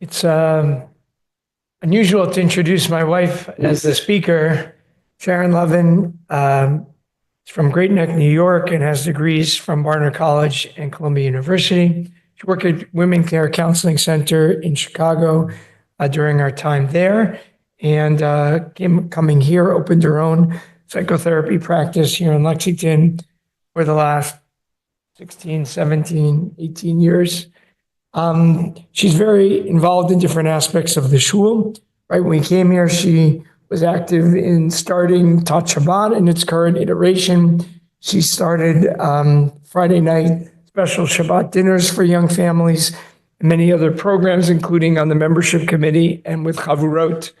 It's unusual to introduce my wife as the speaker. Sharon Levin is from Great Neck, New York, and has degrees from Barnard College and Columbia University. She worked at Women Care Counseling Center in Chicago during our time there, and coming here, opened her own psychotherapy practice here in Lexington for the last 16, 17, 18 years. She's very involved in different aspects of the shul. Right when we came here, she was active in starting Tat Shabbat in its current iteration. She started Friday night special Shabbat dinners for young families and many other programs, including on the membership committee and with Shavuot.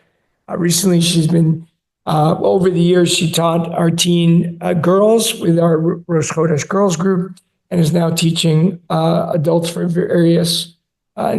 Recently, she's been, over the years, she taught our teen girls with our Rosh Chodesh girls group, and is now teaching adults for in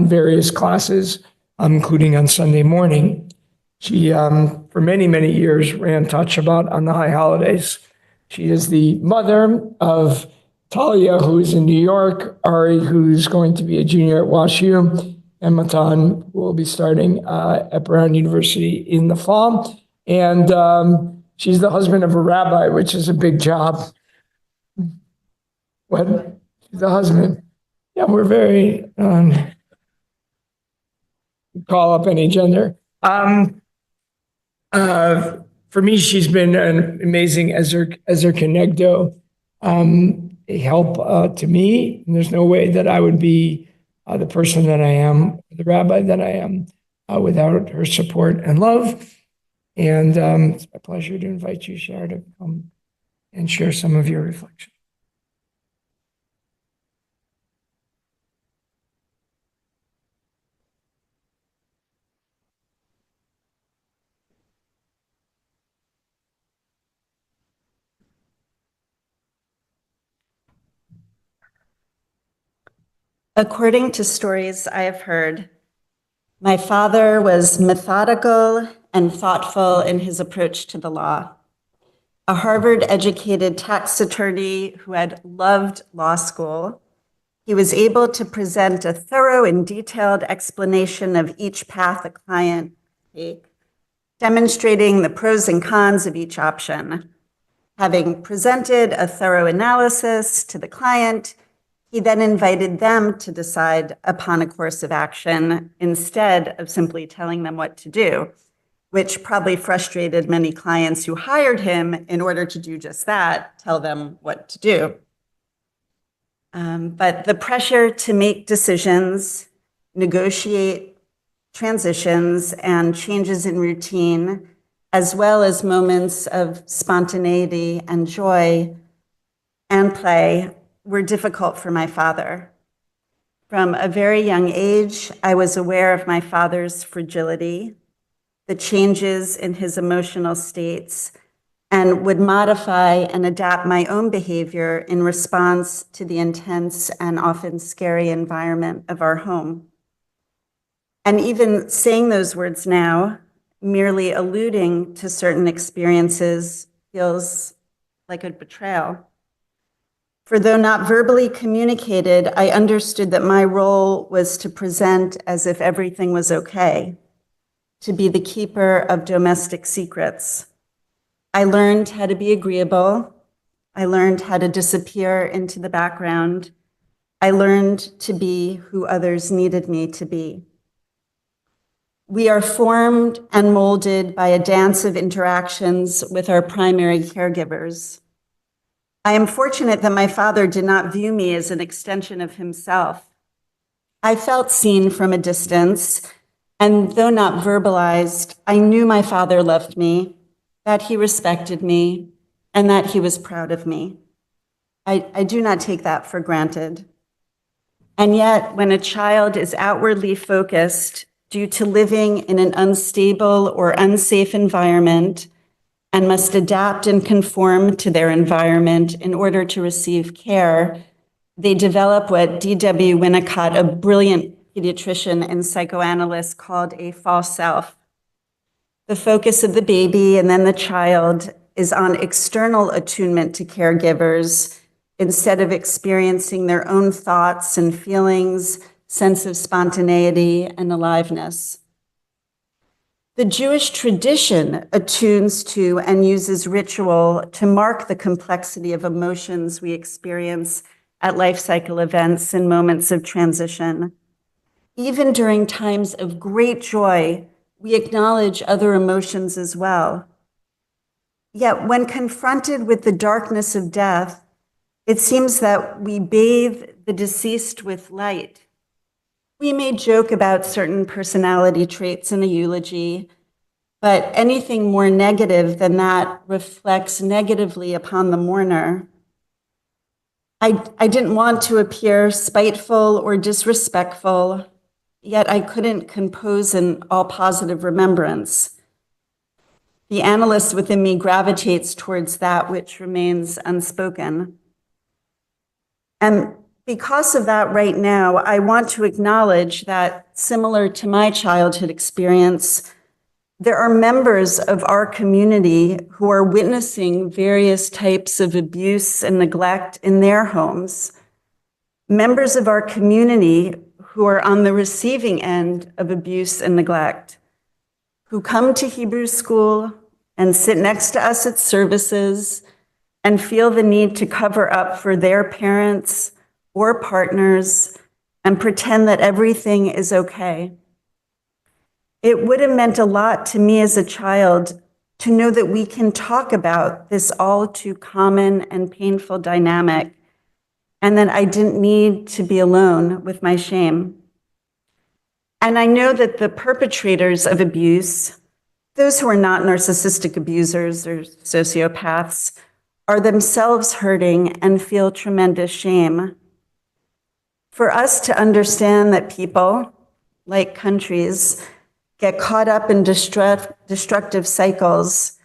various classes, including on Sunday morning. She, for many, many years, ran Tat Shabbat on the high holidays. She is the mother of Talia, who is in New York, Ari, who's going to be a junior at WashU, and Matan, who will be starting at Brown University in the fall. And she's the husband of a rabbi, which is a big job. What? The husband. Yeah, we're very, call up any gender. For me, she's been an amazing Ezer Kenegdo, a help to me. And there's no way that I would be the person that I am, the rabbi that I am, without her support and love. And it's my pleasure to invite you, Shar, to come and share some of your reflections. According to stories I have heard, my father was methodical and thoughtful in his approach to the law. A Harvard-educated tax attorney who had loved law school, he was able to present a thorough and detailed explanation of each path a client take, demonstrating the pros and cons of each option. Having presented a thorough analysis to the client, he then invited them to decide upon a course of action instead of simply telling them what to do, which probably frustrated many clients who hired him in order to do just that, tell them what to do. But the pressure to make decisions, negotiate transitions and changes in routine, as well as moments of spontaneity and joy and play, were difficult for my father. From a very young age, I was aware of my father's fragility, the changes in his emotional states, and would modify and adapt my own behavior in response to the intense and often scary environment of our home. And even saying those words now, merely alluding to certain experiences, feels like a betrayal. For though not verbally communicated, I understood that my role was to present as if everything was okay, to be the keeper of domestic secrets. I learned how to be agreeable. I learned how to disappear into the background. I learned to be who others needed me to be. We are formed and molded by a dance of interactions with our primary caregivers. I am fortunate that my father did not view me as an extension of himself. I felt seen from a distance, and though not verbalized, I knew my father loved me, that he respected me, and that he was proud of me. I do not take that for granted. And yet, when a child is outwardly focused due to living in an unstable or unsafe environment, and must adapt and conform to their environment in order to receive care, they develop what D.W. Winnicott, a brilliant pediatrician and psychoanalyst, called a false self. The focus of the baby and then the child is on external attunement to caregivers instead of experiencing their own thoughts and feelings, sense of spontaneity and aliveness. The Jewish tradition attunes to and uses ritual to mark the complexity of emotions we experience at life cycle events and moments of transition. Even during times of great joy, we acknowledge other emotions as well. Yet when confronted with the darkness of death, it seems that we bathe the deceased with light. We may joke about certain personality traits in a eulogy, but anything more negative than that reflects negatively upon the mourner. I didn't want to appear spiteful or disrespectful, yet I couldn't compose an all positive remembrance. The analyst within me gravitates towards that which remains unspoken. And because of that right now, I want to acknowledge that, similar to my childhood experience, there are members of our community who are witnessing various types of abuse and neglect in their homes. Members of our community who are on the receiving end of abuse and neglect, who come to Hebrew school and sit next to us at services and feel the need to cover up for their parents or partners and pretend that everything is okay. It would have meant a lot to me as a child to know that we can talk about this all too common and painful dynamic, and that I didn't need to be alone with my shame. And I know that the perpetrators of abuse, those who are not narcissistic abusers or sociopaths, are themselves hurting and feel tremendous shame. For us to understand that people, like countries, get caught up in destructive cycles,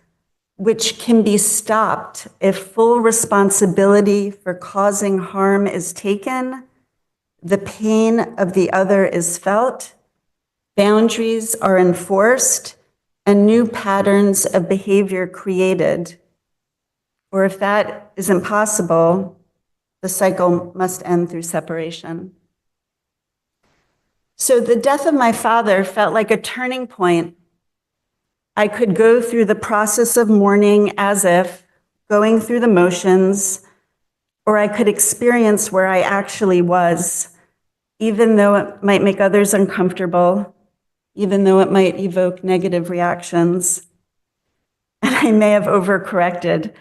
which can be stopped if full responsibility for causing harm is taken, the pain of the other is felt, boundaries are enforced, and new patterns of behavior created. Or if that is impossible, the cycle must end through separation. So the death of my father felt like a turning point. I could go through the process of mourning as if going through the motions, or I could experience where I actually was, even though it might make others uncomfortable, even though it might evoke negative reactions. And I may have overcorrected.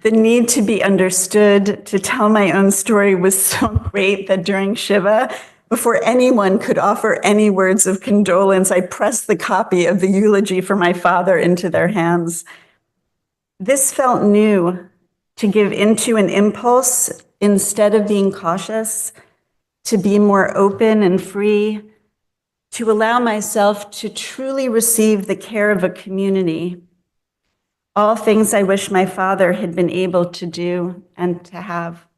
The need to be understood, to tell my own story was so great that during Shiva, before anyone could offer any words of condolence, I pressed the copy of the eulogy for my father into their hands. This felt new, to give into an impulse instead of being cautious, to be more open and free, to allow myself to truly receive the care of a community. All things I wish my father had been able to do and to have.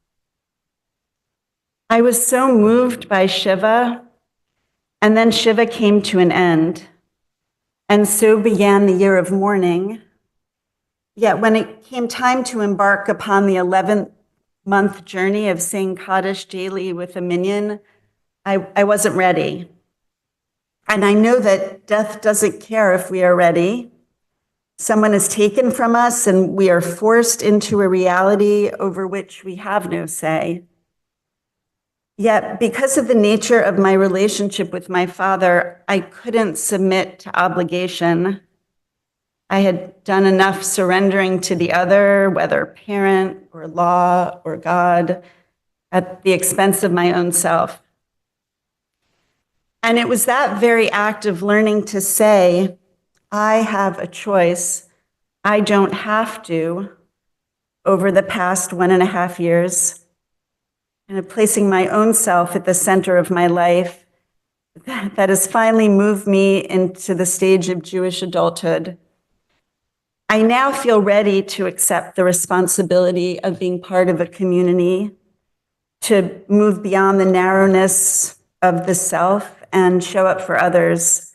I was so moved by Shiva, and then Shiva came to an end, and so began the year of mourning. Yet when it came time to embark upon the 11th month journey of saying Kaddish daily with a minyan, I wasn't ready. And I know that death doesn't care if we are ready. Someone is taken from us, and we are forced into a reality over which we have no say. Yet, because of the nature of my relationship with my father, I couldn't submit to obligation. I had done enough surrendering to the other, whether parent or law or God, at the expense of my own self. And it was that very act of learning to say, I have a choice, I don't have to, over the past 1.5 years, and of placing my own self at the center of my life, that has finally moved me into the stage of Jewish adulthood. I now feel ready to accept the responsibility of being part of a community, to move beyond the narrowness of the self and show up for others.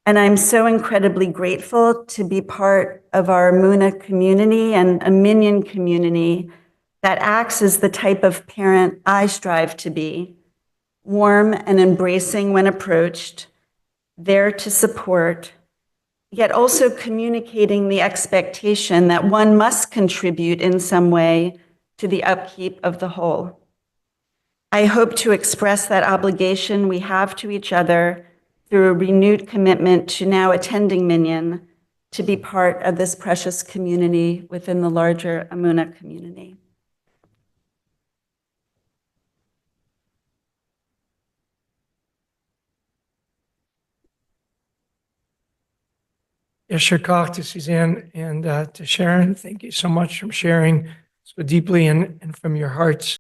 And I'm so incredibly grateful to be part of our Muna community and a Minyan community that acts as the type of parent I strive to be, warm and embracing when approached, there to support, yet also communicating the expectation that one must contribute in some way to the upkeep of the whole. I hope to express that obligation we have to each other through a renewed commitment to now attending Minyan, to be part of this precious community within the larger Emunah community. Yashar Koch to Suzanne and to Sharon. Thank you so much for sharing so deeply and from your hearts.